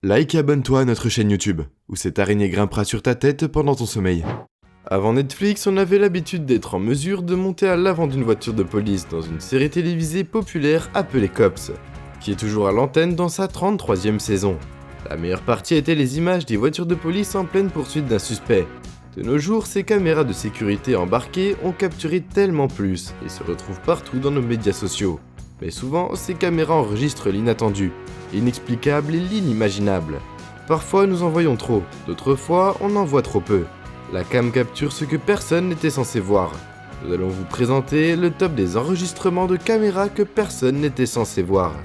Like et abonne-toi à notre chaîne YouTube, où cette araignée grimpera sur ta tête pendant ton sommeil. Avant Netflix, on avait l'habitude d'être en mesure de monter à l'avant d'une voiture de police dans une série télévisée populaire appelée Cops, qui est toujours à l'antenne dans sa 33e saison. La meilleure partie était les images des voitures de police en pleine poursuite d'un suspect. De nos jours, ces caméras de sécurité embarquées ont capturé tellement plus et se retrouvent partout dans nos médias sociaux. Mais souvent, ces caméras enregistrent l'inattendu, l'inexplicable et l'inimaginable. Parfois, nous en voyons trop, d'autres fois, on en voit trop peu. La cam capture ce que personne n'était censé voir. Nous allons vous présenter le top des enregistrements de caméras que personne n'était censé voir.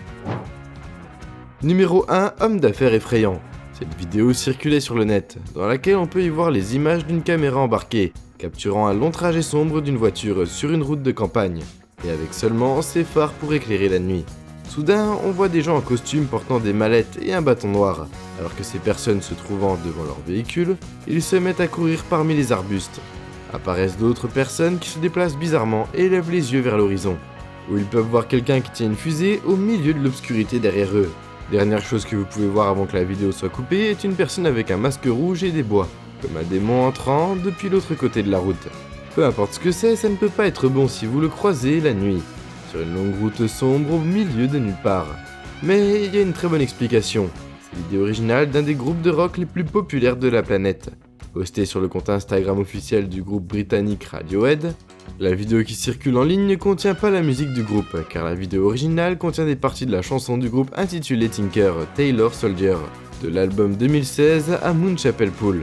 Numéro 1, homme d'affaires effrayant. Cette vidéo circulait sur le net, dans laquelle on peut y voir les images d'une caméra embarquée, capturant un long trajet sombre d'une voiture sur une route de campagne, et avec seulement ses phares pour éclairer la nuit. Soudain, on voit des gens en costume portant des mallettes et un bâton noir. Alors que ces personnes se trouvant devant leur véhicule, ils se mettent à courir parmi les arbustes. Apparaissent d'autres personnes qui se déplacent bizarrement et lèvent les yeux vers l'horizon, où ils peuvent voir quelqu'un qui tient une fusée au milieu de l'obscurité derrière eux. Dernière chose que vous pouvez voir avant que la vidéo soit coupée est une personne avec un masque rouge et des bois, comme un démon entrant depuis l'autre côté de la route. Peu importe ce que c'est, ça ne peut pas être bon si vous le croisez la nuit, sur une longue route sombre au milieu de nulle part. Mais il y a une très bonne explication. C'est l'idée originale d'un des groupes de rock les plus populaires de la planète. Postée sur le compte Instagram officiel du groupe britannique Radiohead, la vidéo qui circule en ligne ne contient pas la musique du groupe, car la vidéo originale contient des parties de la chanson du groupe intitulée Tinker, Tailor Soldier, de l'album 2016 à Moonchapel Pool.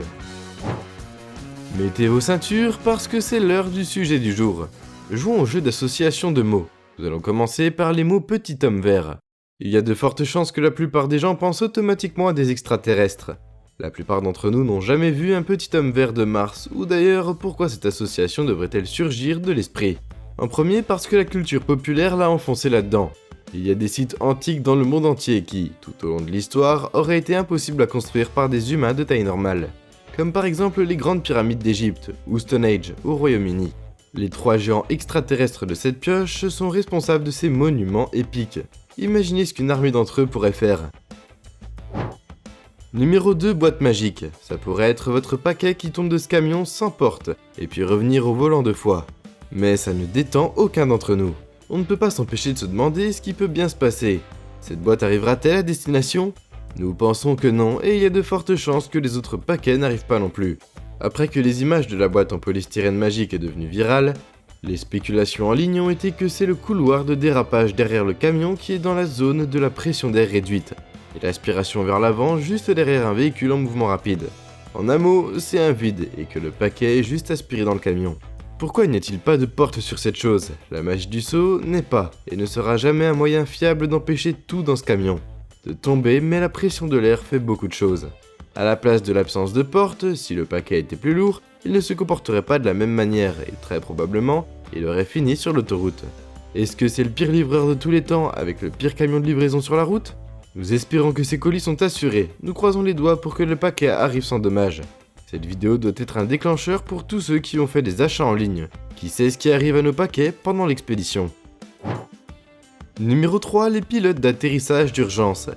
Mettez vos ceintures parce que c'est l'heure du sujet du jour. Jouons au jeu d'association de mots. Nous allons commencer par les mots petit homme vert. Il y a de fortes chances que la plupart des gens pensent automatiquement à des extraterrestres. La plupart d'entre nous n'ont jamais vu un petit homme vert de Mars, ou d'ailleurs pourquoi cette association devrait-elle surgir de l'esprit? En premier parce que la culture populaire l'a enfoncé là-dedans. Il y a des sites antiques dans le monde entier qui, tout au long de l'histoire, auraient été impossibles à construire par des humains de taille normale. Comme par exemple les grandes pyramides d'Égypte, ou Stone Age, au Royaume-Uni. Les 3 géants extraterrestres de cette pioche sont responsables de ces monuments épiques. Imaginez ce qu'une armée d'entre eux pourrait faire. Numéro 2, boîte magique. Ça pourrait être votre paquet qui tombe de ce camion sans porte, et puis revenir au volant 2 fois. Mais ça ne détend aucun d'entre nous. On ne peut pas s'empêcher de se demander ce qui peut bien se passer. Cette boîte arrivera-t-elle à destination? Nous pensons que non, et il y a de fortes chances que les autres paquets n'arrivent pas non plus. Après que les images de la boîte en polystyrène magique est devenue virale, les spéculations en ligne ont été que c'est le couloir de dérapage derrière le camion qui est dans la zone de la pression d'air réduite, et l'aspiration vers l'avant juste derrière un véhicule en mouvement rapide. En un mot, c'est un vide, et que le paquet est juste aspiré dans le camion. Pourquoi n'y a-t-il pas de porte sur cette chose? La magie du saut n'est pas, et ne sera jamais un moyen fiable d'empêcher tout dans ce camion de tomber, mais la pression de l'air fait beaucoup de choses. À la place de l'absence de porte, si le paquet était plus lourd, il ne se comporterait pas de la même manière et très probablement, il aurait fini sur l'autoroute. Est-ce que c'est le pire livreur de tous les temps avec le pire camion de livraison sur la route? Nous espérons que ces colis sont assurés, nous croisons les doigts pour que le paquet arrive sans dommage. Cette vidéo doit être un déclencheur pour tous ceux qui ont fait des achats en ligne. Qui sait ce qui arrive à nos paquets pendant l'expédition? Numéro 3, les pilotes d'atterrissage d'urgence.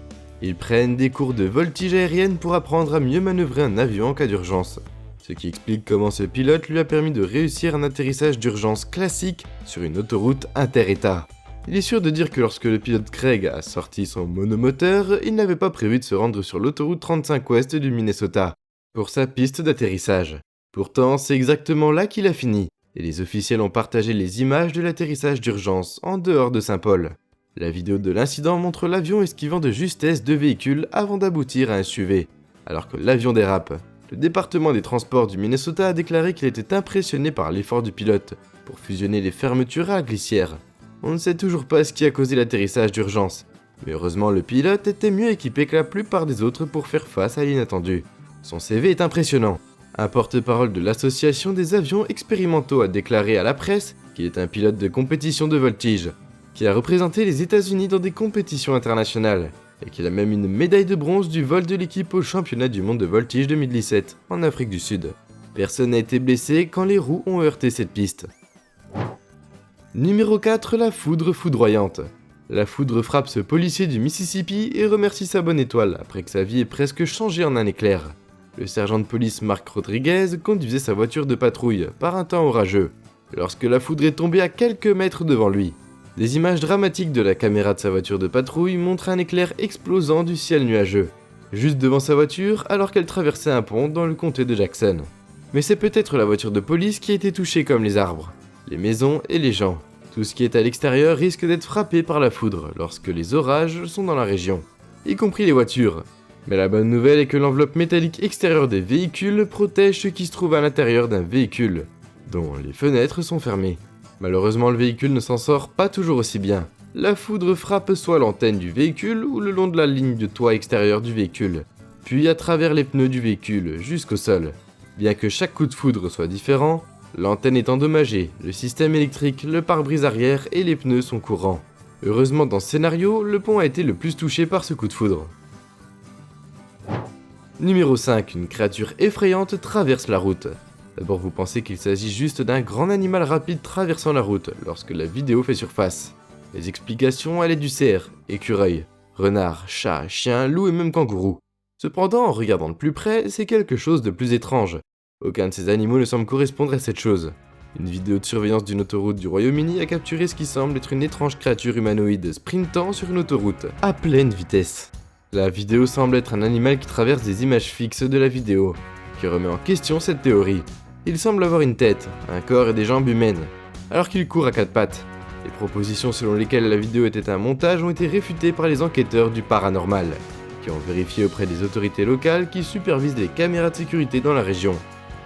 Ils prennent des cours de voltige aérienne pour apprendre à mieux manœuvrer un avion en cas d'urgence. Ce qui explique comment ce pilote lui a permis de réussir un atterrissage d'urgence classique sur une autoroute inter-État. Il est sûr de dire que lorsque le pilote Craig a sorti son monomoteur, il n'avait pas prévu de se rendre sur l'autoroute 35 Ouest du Minnesota pour sa piste d'atterrissage. Pourtant, c'est exactement là qu'il a fini, et les officiels ont partagé les images de l'atterrissage d'urgence en dehors de Saint-Paul. La vidéo de l'incident montre l'avion esquivant de justesse 2 véhicules avant d'aboutir à un SUV, alors que l'avion dérape. Le département des transports du Minnesota a déclaré qu'il était impressionné par l'effort du pilote pour fusionner les fermetures à la glissière. On ne sait toujours pas ce qui a causé l'atterrissage d'urgence, mais heureusement le pilote était mieux équipé que la plupart des autres pour faire face à l'inattendu. Son CV est impressionnant. Un porte-parole de l'association des avions expérimentaux a déclaré à la presse qu'il est un pilote de compétition de voltige, qui a représenté les États-Unis dans des compétitions internationales, et qu'il a même une médaille de bronze du vol de l'équipe au championnat du monde de voltige 2017, en Afrique du Sud. Personne n'a été blessé quand les roues ont heurté cette piste. Numéro 4, la foudre foudroyante. La foudre frappe ce policier du Mississippi et remercie sa bonne étoile après que sa vie ait presque changé en un éclair. Le sergent de police Mark Rodriguez conduisait sa voiture de patrouille par un temps orageux, lorsque la foudre est tombée à quelques mètres devant lui. Des images dramatiques de la caméra de sa voiture de patrouille montrent un éclair explosant du ciel nuageux, juste devant sa voiture alors qu'elle traversait un pont dans le comté de Jackson. Mais c'est peut-être la voiture de police qui a été touchée comme les arbres, les maisons et les gens. Tout ce qui est à l'extérieur risque d'être frappé par la foudre lorsque les orages sont dans la région, y compris les voitures. Mais la bonne nouvelle est que l'enveloppe métallique extérieure des véhicules protège ceux qui se trouvent à l'intérieur d'un véhicule, dont les fenêtres sont fermées. Malheureusement, le véhicule ne s'en sort pas toujours aussi bien. La foudre frappe soit l'antenne du véhicule ou le long de la ligne de toit extérieur du véhicule, puis à travers les pneus du véhicule jusqu'au sol. Bien que chaque coup de foudre soit différent, l'antenne est endommagée, le système électrique, le pare-brise arrière et les pneus sont courants. Heureusement dans ce scénario, le pont a été le plus touché par ce coup de foudre. Numéro 5. Une créature effrayante traverse la route. D'abord vous pensez qu'il s'agit juste d'un grand animal rapide traversant la route lorsque la vidéo fait surface. Les explications allaient du cerf, écureuil, renard, chat, chien, loup et même kangourou. Cependant, en regardant de plus près, c'est quelque chose de plus étrange. Aucun de ces animaux ne semble correspondre à cette chose. Une vidéo de surveillance d'une autoroute du Royaume-Uni a capturé ce qui semble être une étrange créature humanoïde sprintant sur une autoroute, à pleine vitesse. La vidéo semble être un animal qui traverse des images fixes de la vidéo, qui remet en question cette théorie. Il semble avoir une tête, un corps et des jambes humaines, alors qu'il court à quatre pattes. Les propositions selon lesquelles la vidéo était un montage ont été réfutées par les enquêteurs du paranormal, qui ont vérifié auprès des autorités locales qui supervisent les caméras de sécurité dans la région.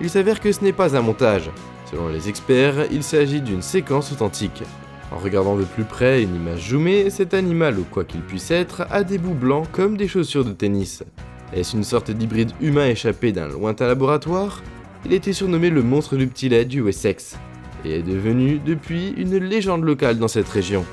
Il s'avère que ce n'est pas un montage. Selon les experts, il s'agit d'une séquence authentique. En regardant de plus près une image zoomée, cet animal, ou quoi qu'il puisse être, a des bouts blancs comme des chaussures de tennis. Est-ce une sorte d'hybride humain échappé d'un lointain laboratoire? Il était surnommé le monstre du petit lait du Wessex, et est devenu depuis une légende locale dans cette région.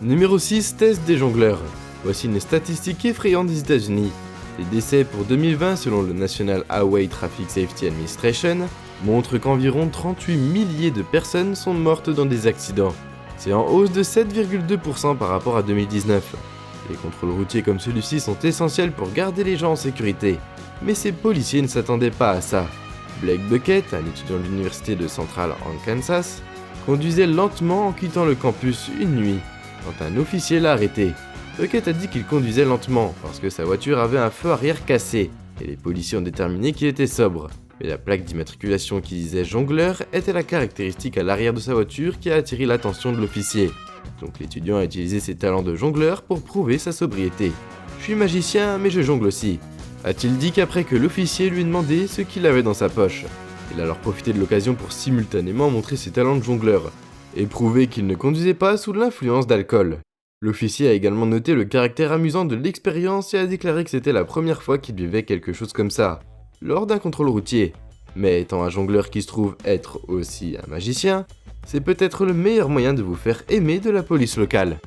Numéro 6. Test des jongleurs. Voici une statistique effrayante des États-Unis. Les décès pour 2020 selon le National Highway Traffic Safety Administration montrent qu'environ 38 milliers de personnes sont mortes dans des accidents. C'est en hausse de 7,2% par rapport à 2019. Les contrôles routiers comme celui-ci sont essentiels pour garder les gens en sécurité. Mais ces policiers ne s'attendaient pas à ça. Blake Bucket, un étudiant de l'université de Central Arkansas, conduisait lentement en quittant le campus une nuit, quand un officier l'a arrêté. Bucket a dit qu'il conduisait lentement parce que sa voiture avait un feu arrière cassé, et les policiers ont déterminé qu'il était sobre. Mais la plaque d'immatriculation qui disait jongleur était la caractéristique à l'arrière de sa voiture qui a attiré l'attention de l'officier. Donc l'étudiant a utilisé ses talents de jongleur pour prouver sa sobriété. « Je suis magicien, mais je jongle aussi », a-t-il dit qu'après que l'officier lui ait demandé ce qu'il avait dans sa poche. Il a alors profité de l'occasion pour simultanément montrer ses talents de jongleur, et prouver qu'il ne conduisait pas sous l'influence d'alcool. L'officier a également noté le caractère amusant de l'expérience et a déclaré que c'était la première fois qu'il vivait quelque chose comme ça, lors d'un contrôle routier. Mais étant un jongleur qui se trouve être aussi un magicien, c'est peut-être le meilleur moyen de vous faire aimer de la police locale.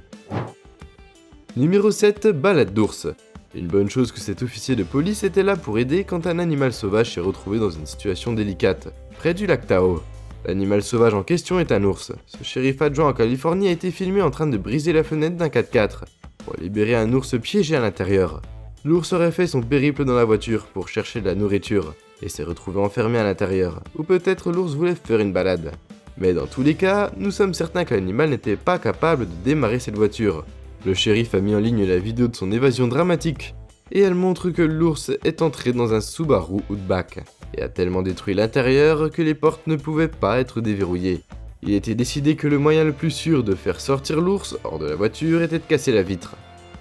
Numéro 7. Balade d'ours. Une bonne chose que cet officier de police était là pour aider quand un animal sauvage s'est retrouvé dans une situation délicate, près du lac Tahoe. L'animal sauvage en question est un ours. Ce shérif adjoint en Californie a été filmé en train de briser la fenêtre d'un 4x4 pour libérer un ours piégé à l'intérieur. L'ours aurait fait son périple dans la voiture pour chercher de la nourriture et s'est retrouvé enfermé à l'intérieur, ou peut-être l'ours voulait faire une balade. Mais dans tous les cas, nous sommes certains que l'animal n'était pas capable de démarrer cette voiture. Le shérif a mis en ligne la vidéo de son évasion dramatique, et elle montre que l'ours est entré dans un Subaru Outback, et a tellement détruit l'intérieur que les portes ne pouvaient pas être déverrouillées. Il était décidé que le moyen le plus sûr de faire sortir l'ours hors de la voiture était de casser la vitre.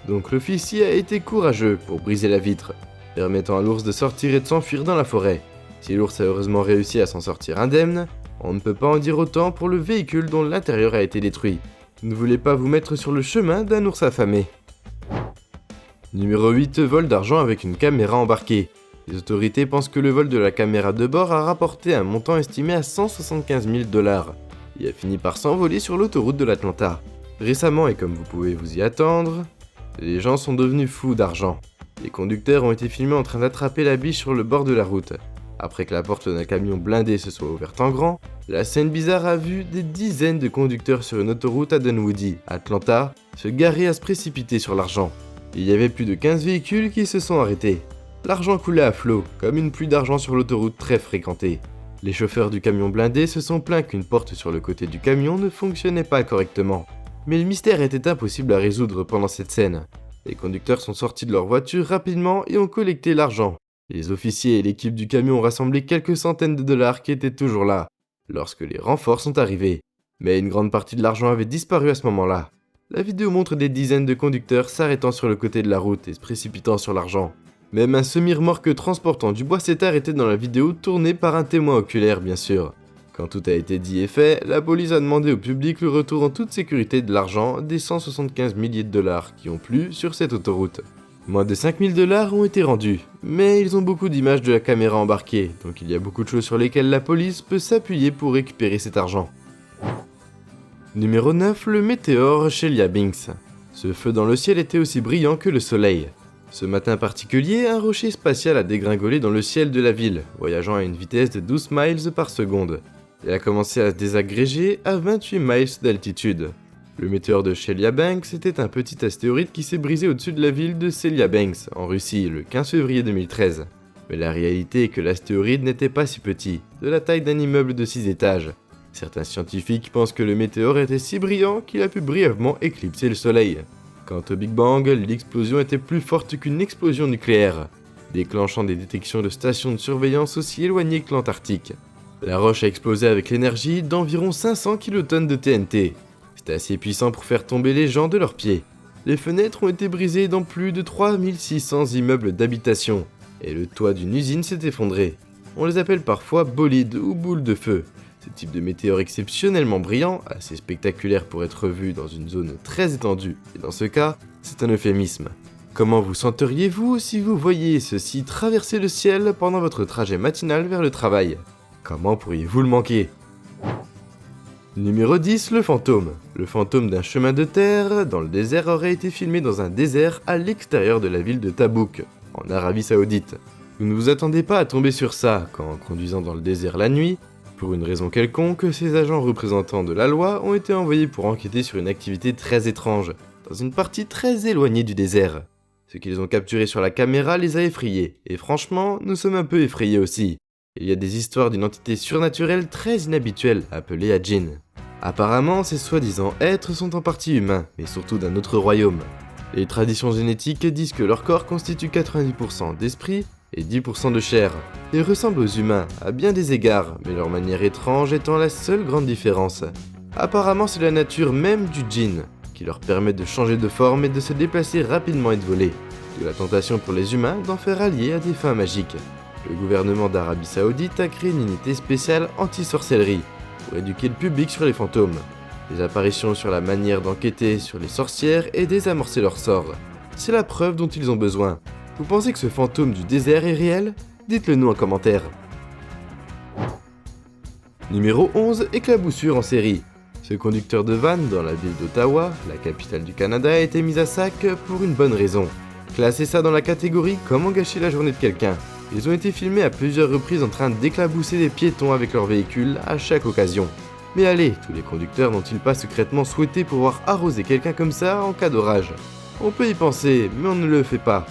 Donc l'officier a été courageux pour briser la vitre, permettant à l'ours de sortir et de s'enfuir dans la forêt. Si l'ours a heureusement réussi à s'en sortir indemne, on ne peut pas en dire autant pour le véhicule dont l'intérieur a été détruit. Ne voulez pas vous mettre sur le chemin d'un ours affamé. Numéro 8. Vol d'argent avec une caméra embarquée. Les autorités pensent que le vol de la caméra de bord a rapporté un montant estimé à 175 000 $. Il a fini par s'envoler sur l'autoroute de l'Atlanta. Récemment, et comme vous pouvez vous y attendre, les gens sont devenus fous d'argent. Les conducteurs ont été filmés en train d'attraper la biche sur le bord de la route. Après que la porte d'un camion blindé se soit ouverte en grand, la scène bizarre a vu des dizaines de conducteurs sur une autoroute à Dunwoody, Atlanta, se garer à se précipiter sur l'argent. Il y avait plus de 15 véhicules qui se sont arrêtés. L'argent coulait à flot, comme une pluie d'argent sur l'autoroute très fréquentée. Les chauffeurs du camion blindé se sont plaints qu'une porte sur le côté du camion ne fonctionnait pas correctement. Mais le mystère était impossible à résoudre pendant cette scène. Les conducteurs sont sortis de leur voiture rapidement et ont collecté l'argent. Les officiers et l'équipe du camion ont rassemblé quelques centaines de dollars qui étaient toujours là, lorsque les renforts sont arrivés. Mais une grande partie de l'argent avait disparu à ce moment-là. La vidéo montre des dizaines de conducteurs s'arrêtant sur le côté de la route et se précipitant sur l'argent. Même un semi-remorque transportant du bois s'est arrêté dans la vidéo, tournée par un témoin oculaire bien sûr. Quand tout a été dit et fait, la police a demandé au public le retour en toute sécurité de l'argent des 175 milliers de dollars qui ont plu sur cette autoroute. Moins de 5000 dollars ont été rendus, mais ils ont beaucoup d'images de la caméra embarquée, donc il y a beaucoup de choses sur lesquelles la police peut s'appuyer pour récupérer cet argent. Numéro 9, le météore Chelyabinsk. Ce feu dans le ciel était aussi brillant que le soleil. Ce matin particulier, un rocher spatial a dégringolé dans le ciel de la ville, voyageant à une vitesse de 12 miles par seconde, et a commencé à se désagréger à 28 miles d'altitude. Le météore de Chelyabinsk était un petit astéroïde qui s'est brisé au-dessus de la ville de Chelyabinsk, en Russie, le 15 février 2013. Mais la réalité est que l'astéroïde n'était pas si petit, de la taille d'un immeuble de 6 étages. Certains scientifiques pensent que le météore était si brillant qu'il a pu brièvement éclipser le soleil. Quant au Big Bang, l'explosion était plus forte qu'une explosion nucléaire, déclenchant des détections de stations de surveillance aussi éloignées que l'Antarctique. La roche a explosé avec l'énergie d'environ 500 kilotonnes de TNT. C'était assez puissant pour faire tomber les gens de leurs pieds. Les fenêtres ont été brisées dans plus de 3600 immeubles d'habitation, et le toit d'une usine s'est effondré. On les appelle parfois bolides ou boules de feu. Ce type de météore exceptionnellement brillant, assez spectaculaire pour être vu dans une zone très étendue, et dans ce cas, c'est un euphémisme. Comment vous senteriez-vous si vous voyiez ceci traverser le ciel pendant votre trajet matinal vers le travail? Comment pourriez-vous le manquer? Numéro 10, le fantôme. Le fantôme d'un chemin de terre dans le désert aurait été filmé dans un désert à l'extérieur de la ville de Tabouk, en Arabie Saoudite. Vous ne vous attendez pas à tomber sur ça quand, conduisant dans le désert la nuit, pour une raison quelconque, ces agents représentants de la loi ont été envoyés pour enquêter sur une activité très étrange, dans une partie très éloignée du désert. Ce qu'ils ont capturé sur la caméra les a effrayés, et franchement, nous sommes un peu effrayés aussi. Il y a des histoires d'une entité surnaturelle très inhabituelle, appelée Adjin. Apparemment, ces soi-disant êtres sont en partie humains, mais surtout d'un autre royaume. Les traditions génétiques disent que leur corps constitue 90% d'esprit et 10% de chair, et ressemblent aux humains à bien des égards, mais leur manière étrange étant la seule grande différence. Apparemment, c'est la nature même du djinn, qui leur permet de changer de forme et de se déplacer rapidement et de voler, de la tentation pour les humains d'en faire allier à des fins magiques. Le gouvernement d'Arabie Saoudite a créé une unité spéciale anti-sorcellerie, pour éduquer le public sur les fantômes, des apparitions sur la manière d'enquêter sur les sorcières et désamorcer leur sort. C'est la preuve dont ils ont besoin. Vous pensez que ce fantôme du désert est réel? Dites-le nous en commentaire. Numéro 11, éclaboussure en série. Ce conducteur de van dans la ville d'Ottawa, la capitale du Canada, a été mis à sac pour une bonne raison. Classez ça dans la catégorie comment gâcher la journée de quelqu'un. Ils ont été filmés à plusieurs reprises en train de déclabousser des piétons avec leur véhicule à chaque occasion. Mais allez, tous les conducteurs n'ont-ils pas secrètement souhaité pouvoir arroser quelqu'un comme ça en cas d'orage? On peut y penser, mais on ne le fait pas.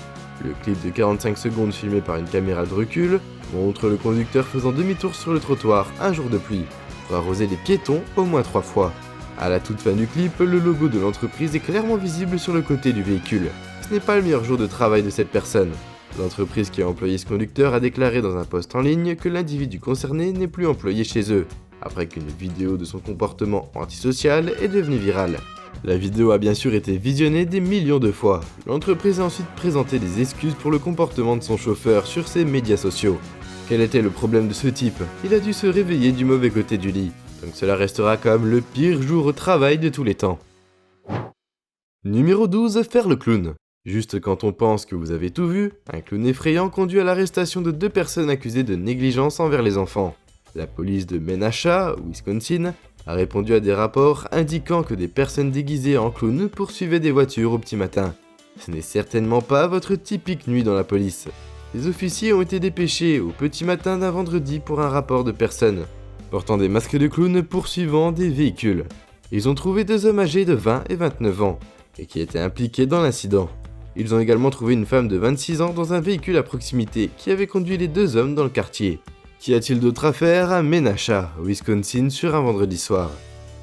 Le clip de 45 secondes filmé par une caméra de recul montre le conducteur faisant demi-tour sur le trottoir un jour de pluie pour arroser les piétons au moins 3 fois. À la toute fin du clip, le logo de l'entreprise est clairement visible sur le côté du véhicule. Ce n'est pas le meilleur jour de travail de cette personne. L'entreprise qui a employé ce conducteur a déclaré dans un post en ligne que l'individu concerné n'est plus employé chez eux, après qu'une vidéo de son comportement antisocial est devenue virale. La vidéo a bien sûr été visionnée des millions de fois. L'entreprise a ensuite présenté des excuses pour le comportement de son chauffeur sur ses médias sociaux. Quel était le problème de ce type? Il a dû se réveiller du mauvais côté du lit, donc cela restera comme le pire jour au travail de tous les temps. Numéro 12, faire le clown. Juste quand on pense que vous avez tout vu, un clown effrayant conduit à l'arrestation de 2 personnes accusées de négligence envers les enfants. La police de Menasha, Wisconsin, a répondu à des rapports indiquant que des personnes déguisées en clown poursuivaient des voitures au petit matin. Ce n'est certainement pas votre typique nuit dans la police. Les officiers ont été dépêchés au petit matin d'un vendredi pour un rapport de personnes portant des masques de clown poursuivant des véhicules. Ils ont trouvé 2 hommes âgés de 20 et 29 ans et qui étaient impliqués dans l'incident. Ils ont également trouvé une femme de 26 ans dans un véhicule à proximité qui avait conduit les 2 hommes dans le quartier. Qu'y a-t-il d'autre à faire à Menasha, au Wisconsin, sur un vendredi soir?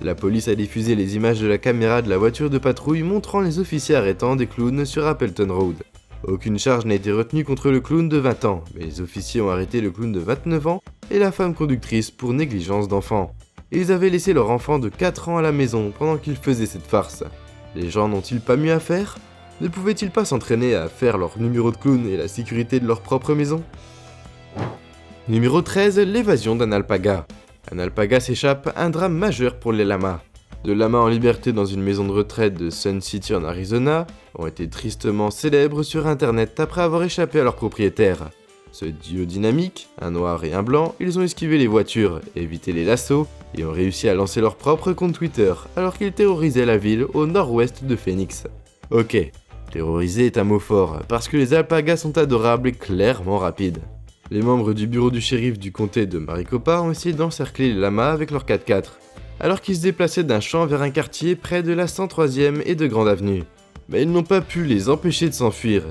La police a diffusé les images de la caméra de la voiture de patrouille montrant les officiers arrêtant des clowns sur Appleton Road. Aucune charge n'a été retenue contre le clown de 20 ans, mais les officiers ont arrêté le clown de 29 ans et la femme conductrice pour négligence d'enfant. Ils avaient laissé leur enfant de 4 ans à la maison pendant qu'ils faisaient cette farce. Les gens n'ont-ils pas mieux à faire? Ne pouvaient-ils pas s'entraîner à faire leur numéro de clown et la sécurité de leur propre maison? Numéro 13, l'évasion d'un alpaga. Un alpaga s'échappe, un drame majeur pour les lamas. 2 lamas en liberté dans une maison de retraite de Sun City en Arizona ont été tristement célèbres sur internet après avoir échappé à leur propriétaire. Ce duo dynamique, un noir et un blanc, ils ont esquivé les voitures, évité les lasso et ont réussi à lancer leur propre compte Twitter alors qu'ils terrorisaient la ville au nord-ouest de Phoenix. Ok, terroriser est un mot fort parce que les alpagas sont adorables et clairement rapides. Les membres du bureau du shérif du comté de Maricopa ont essayé d'encercler les lamas avec leur 4x4, alors qu'ils se déplaçaient d'un champ vers un quartier près de la 103e et de Grande Avenue. Mais ils n'ont pas pu les empêcher de s'enfuir.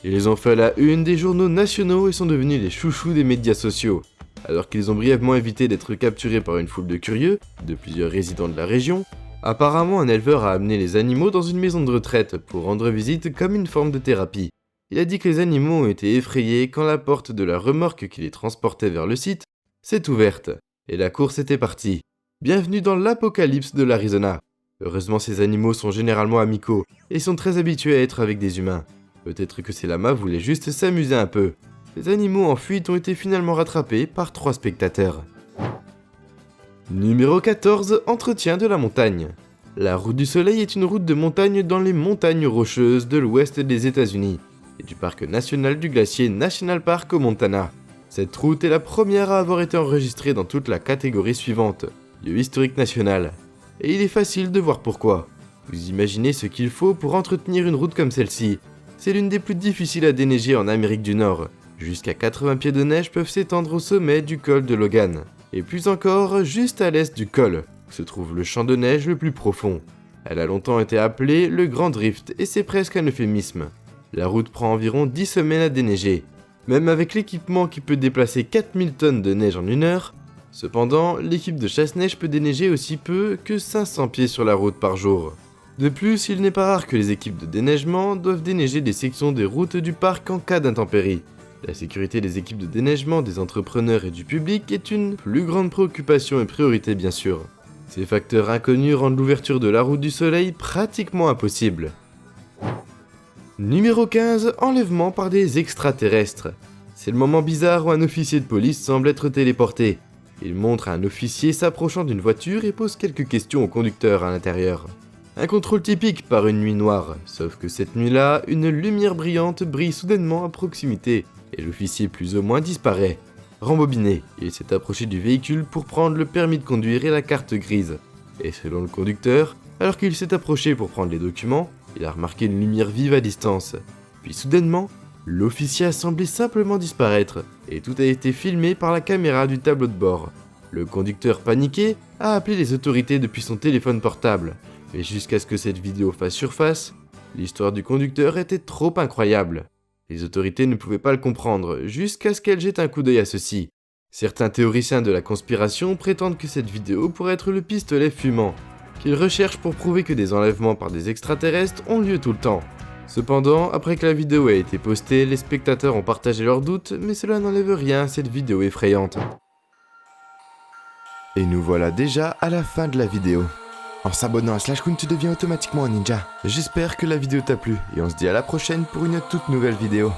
Ils les ont fait à la une des journaux nationaux et sont devenus les chouchous des médias sociaux. Alors qu'ils ont brièvement évité d'être capturés par une foule de curieux, de plusieurs résidents de la région, apparemment un éleveur a amené les animaux dans une maison de retraite pour rendre visite comme une forme de thérapie. Il a dit que les animaux ont été effrayés quand la porte de la remorque qui les transportait vers le site s'est ouverte, et la course était partie. Bienvenue dans l'apocalypse de l'Arizona. Heureusement, ces animaux sont généralement amicaux et sont très habitués à être avec des humains. Peut-être que ces lamas voulaient juste s'amuser un peu. Les animaux en fuite ont été finalement rattrapés par 3 spectateurs. Numéro 14, entretien de la montagne. La route du soleil est une route de montagne dans les montagnes rocheuses de l'ouest des États-Unis et du parc national du glacier National Park au Montana. Cette route est la première à avoir été enregistrée dans toute la catégorie suivante, lieu historique national. Et il est facile de voir pourquoi. Vous imaginez ce qu'il faut pour entretenir une route comme celle-ci. C'est l'une des plus difficiles à déneiger en Amérique du Nord. Jusqu'à 80 pieds de neige peuvent s'étendre au sommet du col de Logan. Et plus encore, juste à l'est du col, où se trouve le champ de neige le plus profond. Elle a longtemps été appelée le Grand Drift et c'est presque un euphémisme. La route prend environ 10 semaines à déneiger, même avec l'équipement qui peut déplacer 4000 tonnes de neige en 1 heure. Cependant, l'équipe de chasse-neige peut déneiger aussi peu que 500 pieds sur la route par jour. De plus, il n'est pas rare que les équipes de déneigement doivent déneiger des sections des routes du parc en cas d'intempéries. La sécurité des équipes de déneigement, des entrepreneurs et du public est une plus grande préoccupation et priorité bien sûr. Ces facteurs inconnus rendent l'ouverture de la route du soleil pratiquement impossible. Numéro 15, enlèvement par des extraterrestres. C'est le moment bizarre où un officier de police semble être téléporté. Il montre un officier s'approchant d'une voiture et pose quelques questions au conducteur à l'intérieur. Un contrôle typique par une nuit noire, sauf que cette nuit-là, une lumière brillante brille soudainement à proximité, et l'officier plus ou moins disparaît. Rembobiné, il s'est approché du véhicule pour prendre le permis de conduire et la carte grise. Et selon le conducteur, alors qu'il s'est approché pour prendre les documents, il a remarqué une lumière vive à distance. Puis soudainement, l'officier a semblé simplement disparaître, et tout a été filmé par la caméra du tableau de bord. Le conducteur paniqué a appelé les autorités depuis son téléphone portable, mais jusqu'à ce que cette vidéo fasse surface, l'histoire du conducteur était trop incroyable. Les autorités ne pouvaient pas le comprendre, jusqu'à ce qu'elles jettent un coup d'œil à ceci. Certains théoriciens de la conspiration prétendent que cette vidéo pourrait être le pistolet fumant, qu'ils recherchent pour prouver que des enlèvements par des extraterrestres ont lieu tout le temps. Cependant, après que la vidéo a été postée, les spectateurs ont partagé leurs doutes, mais cela n'enlève rien à cette vidéo effrayante. Et nous voilà déjà à la fin de la vidéo. En s'abonnant à SlashCoon, tu deviens automatiquement un ninja. J'espère que la vidéo t'a plu et on se dit à la prochaine pour une toute nouvelle vidéo.